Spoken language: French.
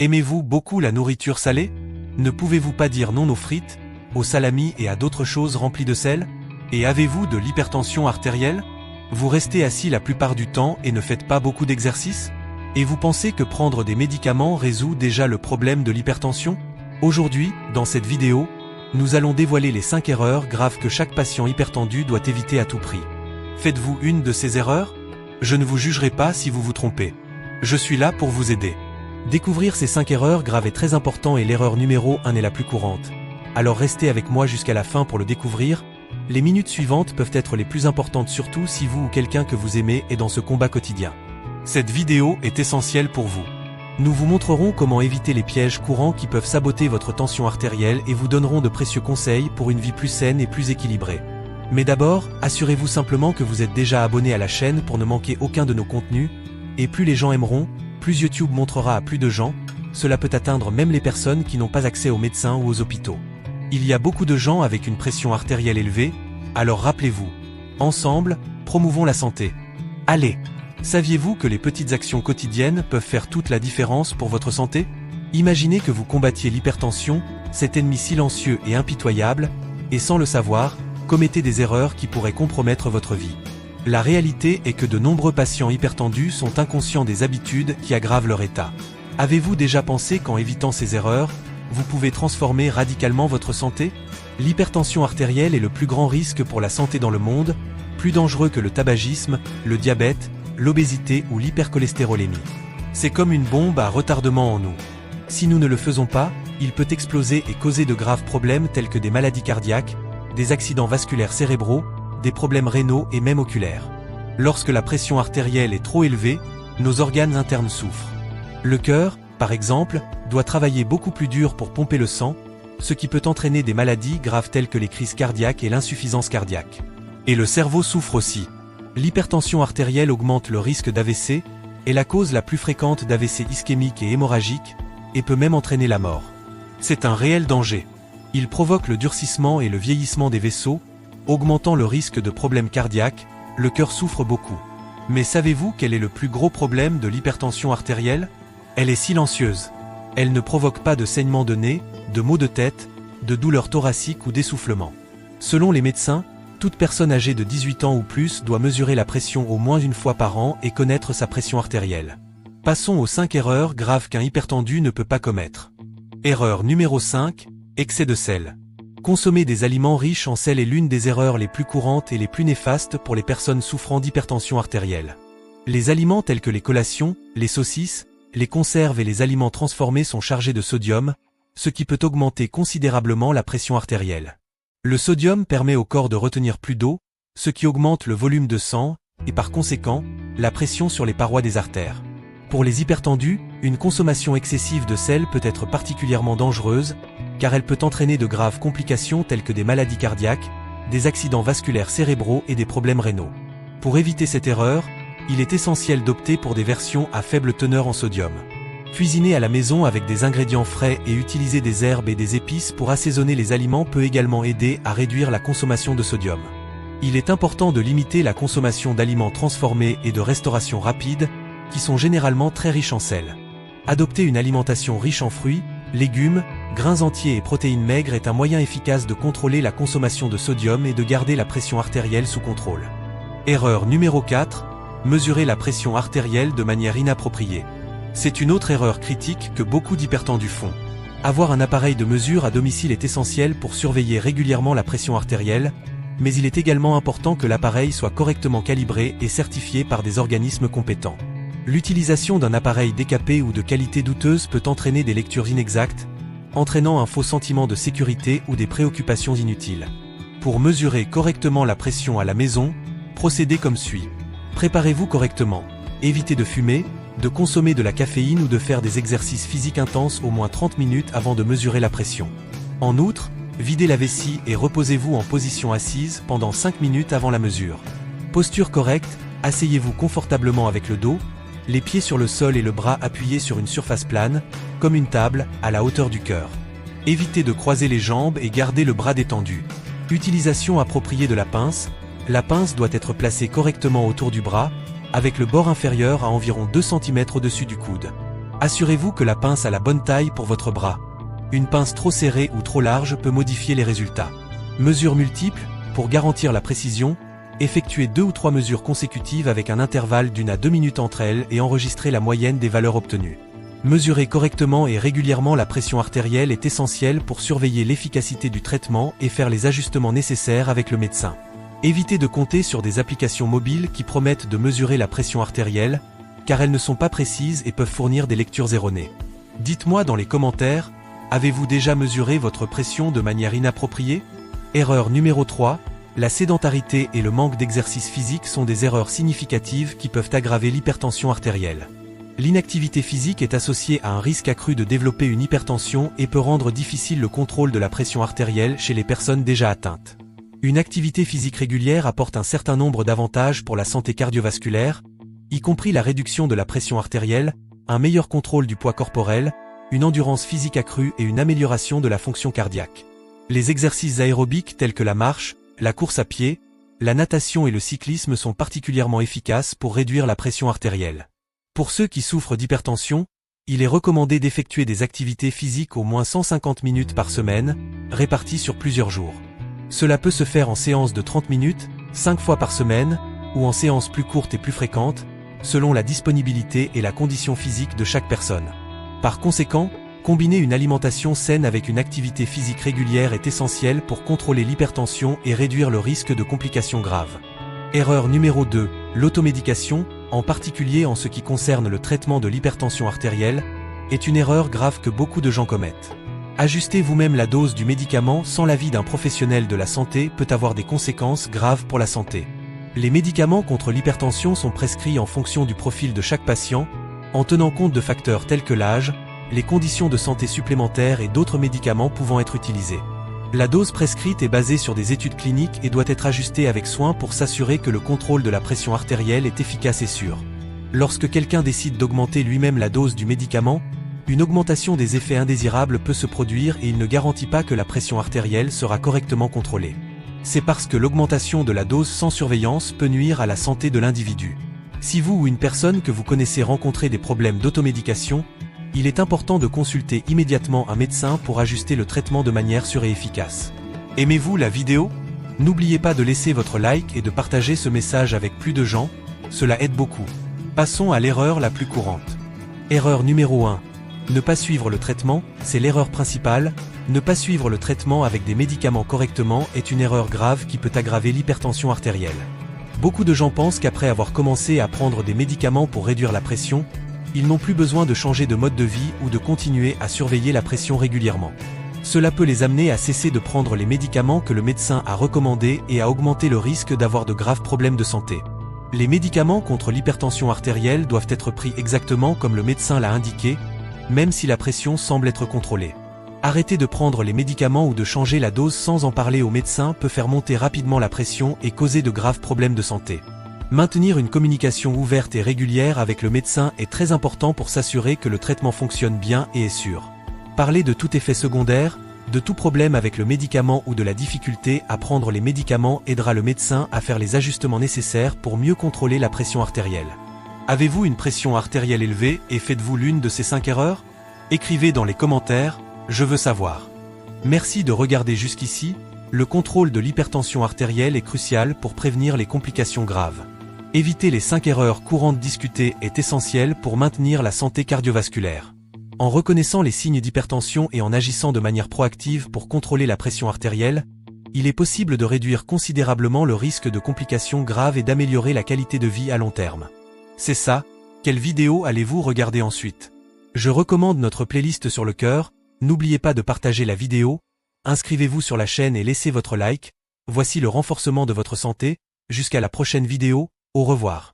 Aimez-vous beaucoup la nourriture salée? Ne pouvez-vous pas dire non aux frites, aux salamis et à d'autres choses remplies de sel? Et avez-vous de l'hypertension artérielle? Vous restez assis la plupart du temps et ne faites pas beaucoup d'exercice? Et vous pensez que prendre des médicaments résout déjà le problème de l'hypertension? Aujourd'hui, dans cette vidéo, nous allons dévoiler les 5 erreurs graves que chaque patient hypertendu doit éviter à tout prix. Faites-vous une de ces erreurs? Je ne vous jugerai pas si vous vous trompez. Je suis là pour vous aider. Découvrir ces 5 erreurs graves est très important et l'erreur numéro 1 est la plus courante. Alors restez avec moi jusqu'à la fin pour le découvrir. Les minutes suivantes peuvent être les plus importantes, surtout si vous ou quelqu'un que vous aimez est dans ce combat quotidien. Cette vidéo est essentielle pour vous. Nous vous montrerons comment éviter les pièges courants qui peuvent saboter votre tension artérielle et vous donnerons de précieux conseils pour une vie plus saine et plus équilibrée. Mais d'abord, assurez-vous simplement que vous êtes déjà abonné à la chaîne pour ne manquer aucun de nos contenus, et plus les gens aimeront, plus YouTube montrera à plus de gens, cela peut atteindre même les personnes qui n'ont pas accès aux médecins ou aux hôpitaux. Il y a beaucoup de gens avec une pression artérielle élevée, alors rappelez-vous, ensemble, promouvons la santé. Allez! Saviez-vous que les petites actions quotidiennes peuvent faire toute la différence pour votre santé? Imaginez que vous combattiez l'hypertension, cet ennemi silencieux et impitoyable, et sans le savoir, commettez des erreurs qui pourraient compromettre votre vie. La réalité est que de nombreux patients hypertendus sont inconscients des habitudes qui aggravent leur état. Avez-vous déjà pensé qu'en évitant ces erreurs, vous pouvez transformer radicalement votre santé? L'hypertension artérielle est le plus grand risque pour la santé dans le monde, plus dangereux que le tabagisme, le diabète, l'obésité ou l'hypercholestérolémie. C'est comme une bombe à retardement en nous. Si nous ne le faisons pas, il peut exploser et causer de graves problèmes tels que des maladies cardiaques, des accidents vasculaires cérébraux, des problèmes rénaux et même oculaires. Lorsque la pression artérielle est trop élevée, nos organes internes souffrent. Le cœur, par exemple, doit travailler beaucoup plus dur pour pomper le sang, ce qui peut entraîner des maladies graves telles que les crises cardiaques et l'insuffisance cardiaque. Et le cerveau souffre aussi. L'hypertension artérielle augmente le risque d'AVC, est la cause la plus fréquente d'AVC ischémique et hémorragique, et peut même entraîner la mort. C'est un réel danger. Il provoque le durcissement et le vieillissement des vaisseaux, augmentant le risque de problèmes cardiaques, le cœur souffre beaucoup. Mais savez-vous quel est le plus gros problème de l'hypertension artérielle? Elle est silencieuse. Elle ne provoque pas de saignement de nez, de maux de tête, de douleurs thoraciques ou d'essoufflement. Selon les médecins, toute personne âgée de 18 ans ou plus doit mesurer la pression au moins une fois par an et connaître sa pression artérielle. Passons aux 5 erreurs graves qu'un hypertendu ne peut pas commettre. Erreur numéro 5, excès de sel. Consommer des aliments riches en sel est l'une des erreurs les plus courantes et les plus néfastes pour les personnes souffrant d'hypertension artérielle. Les aliments tels que les collations, les saucisses, les conserves et les aliments transformés sont chargés de sodium, ce qui peut augmenter considérablement la pression artérielle. Le sodium permet au corps de retenir plus d'eau, ce qui augmente le volume de sang, et par conséquent, la pression sur les parois des artères. Pour les hypertendus, une consommation excessive de sel peut être particulièrement dangereuse, car elle peut entraîner de graves complications telles que des maladies cardiaques, des accidents vasculaires cérébraux et des problèmes rénaux. Pour éviter cette erreur, il est essentiel d'opter pour des versions à faible teneur en sodium. Cuisiner à la maison avec des ingrédients frais et utiliser des herbes et des épices pour assaisonner les aliments peut également aider à réduire la consommation de sodium. Il est important de limiter la consommation d'aliments transformés et de restauration rapide, qui sont généralement très riches en sel. Adopter une alimentation riche en fruits, légumes, grains entiers et protéines maigres est un moyen efficace de contrôler la consommation de sodium et de garder la pression artérielle sous contrôle. Erreur numéro 4, mesurer la pression artérielle de manière inappropriée. C'est une autre erreur critique que beaucoup d'hypertendus font. Avoir un appareil de mesure à domicile est essentiel pour surveiller régulièrement la pression artérielle, mais il est également important que l'appareil soit correctement calibré et certifié par des organismes compétents. L'utilisation d'un appareil décapé ou de qualité douteuse peut entraîner des lectures inexactes, entraînant un faux sentiment de sécurité ou des préoccupations inutiles. Pour mesurer correctement la pression à la maison, procédez comme suit. Préparez-vous correctement. Évitez de fumer, de consommer de la caféine ou de faire des exercices physiques intenses au moins 30 minutes avant de mesurer la pression. En outre, videz la vessie et reposez-vous en position assise pendant 5 minutes avant la mesure. Posture correcte, asseyez-vous confortablement avec le dos, les pieds sur le sol et le bras appuyés sur une surface plane, comme une table, à la hauteur du cœur. Évitez de croiser les jambes et gardez le bras détendu. Utilisation appropriée de la pince. La pince doit être placée correctement autour du bras, avec le bord inférieur à environ 2 cm au-dessus du coude. Assurez-vous que la pince a la bonne taille pour votre bras. Une pince trop serrée ou trop large peut modifier les résultats. Mesures multiples, pour garantir la précision, effectuez 2 ou 3 mesures consécutives avec un intervalle d'1 à 2 minutes entre elles et enregistrez la moyenne des valeurs obtenues. Mesurer correctement et régulièrement la pression artérielle est essentiel pour surveiller l'efficacité du traitement et faire les ajustements nécessaires avec le médecin. Évitez de compter sur des applications mobiles qui promettent de mesurer la pression artérielle, car elles ne sont pas précises et peuvent fournir des lectures erronées. Dites-moi dans les commentaires, avez-vous déjà mesuré votre pression de manière inappropriée? Erreur numéro 3, la sédentarité et le manque d'exercice physique sont des erreurs significatives qui peuvent aggraver l'hypertension artérielle. L'inactivité physique est associée à un risque accru de développer une hypertension et peut rendre difficile le contrôle de la pression artérielle chez les personnes déjà atteintes. Une activité physique régulière apporte un certain nombre d'avantages pour la santé cardiovasculaire, y compris la réduction de la pression artérielle, un meilleur contrôle du poids corporel, une endurance physique accrue et une amélioration de la fonction cardiaque. Les exercices aérobiques tels que la marche, la course à pied, la natation et le cyclisme sont particulièrement efficaces pour réduire la pression artérielle. Pour ceux qui souffrent d'hypertension, il est recommandé d'effectuer des activités physiques au moins 150 minutes par semaine, réparties sur plusieurs jours. Cela peut se faire en séance de 30 minutes, 5 fois par semaine, ou en séances plus courtes et plus fréquentes, selon la disponibilité et la condition physique de chaque personne. Par conséquent, combiner une alimentation saine avec une activité physique régulière est essentiel pour contrôler l'hypertension et réduire le risque de complications graves. Erreur numéro 2, l'automédication, en particulier en ce qui concerne le traitement de l'hypertension artérielle, est une erreur grave que beaucoup de gens commettent. Ajuster vous-même la dose du médicament sans l'avis d'un professionnel de la santé peut avoir des conséquences graves pour la santé. Les médicaments contre l'hypertension sont prescrits en fonction du profil de chaque patient, en tenant compte de facteurs tels que l'âge, les conditions de santé supplémentaires et d'autres médicaments pouvant être utilisés. La dose prescrite est basée sur des études cliniques et doit être ajustée avec soin pour s'assurer que le contrôle de la pression artérielle est efficace et sûr. Lorsque quelqu'un décide d'augmenter lui-même la dose du médicament, une augmentation des effets indésirables peut se produire et il ne garantit pas que la pression artérielle sera correctement contrôlée. C'est parce que l'augmentation de la dose sans surveillance peut nuire à la santé de l'individu. Si vous ou une personne que vous connaissez rencontrez des problèmes d'automédication, il est important de consulter immédiatement un médecin pour ajuster le traitement de manière sûre et efficace. Aimez-vous la vidéo? N'oubliez pas de laisser votre like et de partager ce message avec plus de gens, cela aide beaucoup. Passons à l'erreur la plus courante. Erreur numéro 1. Ne pas suivre le traitement, c'est l'erreur principale. Ne pas suivre le traitement avec des médicaments correctement est une erreur grave qui peut aggraver l'hypertension artérielle. Beaucoup de gens pensent qu'après avoir commencé à prendre des médicaments pour réduire la pression, ils n'ont plus besoin de changer de mode de vie ou de continuer à surveiller la pression régulièrement. Cela peut les amener à cesser de prendre les médicaments que le médecin a recommandés et à augmenter le risque d'avoir de graves problèmes de santé. Les médicaments contre l'hypertension artérielle doivent être pris exactement comme le médecin l'a indiqué, même si la pression semble être contrôlée. Arrêter de prendre les médicaments ou de changer la dose sans en parler au médecin peut faire monter rapidement la pression et causer de graves problèmes de santé. Maintenir une communication ouverte et régulière avec le médecin est très important pour s'assurer que le traitement fonctionne bien et est sûr. Parler de tout effet secondaire, de tout problème avec le médicament ou de la difficulté à prendre les médicaments aidera le médecin à faire les ajustements nécessaires pour mieux contrôler la pression artérielle. Avez-vous une pression artérielle élevée et faites-vous l'une de ces 5 erreurs? Écrivez dans les commentaires, je veux savoir. Merci de regarder jusqu'ici, le contrôle de l'hypertension artérielle est crucial pour prévenir les complications graves. Éviter les 5 erreurs courantes discutées est essentiel pour maintenir la santé cardiovasculaire. En reconnaissant les signes d'hypertension et en agissant de manière proactive pour contrôler la pression artérielle, il est possible de réduire considérablement le risque de complications graves et d'améliorer la qualité de vie à long terme. C'est ça, quelle vidéo allez-vous regarder ensuite? Je recommande notre playlist sur le cœur, n'oubliez pas de partager la vidéo, inscrivez-vous sur la chaîne et laissez votre like, voici le renforcement de votre santé, jusqu'à la prochaine vidéo, au revoir.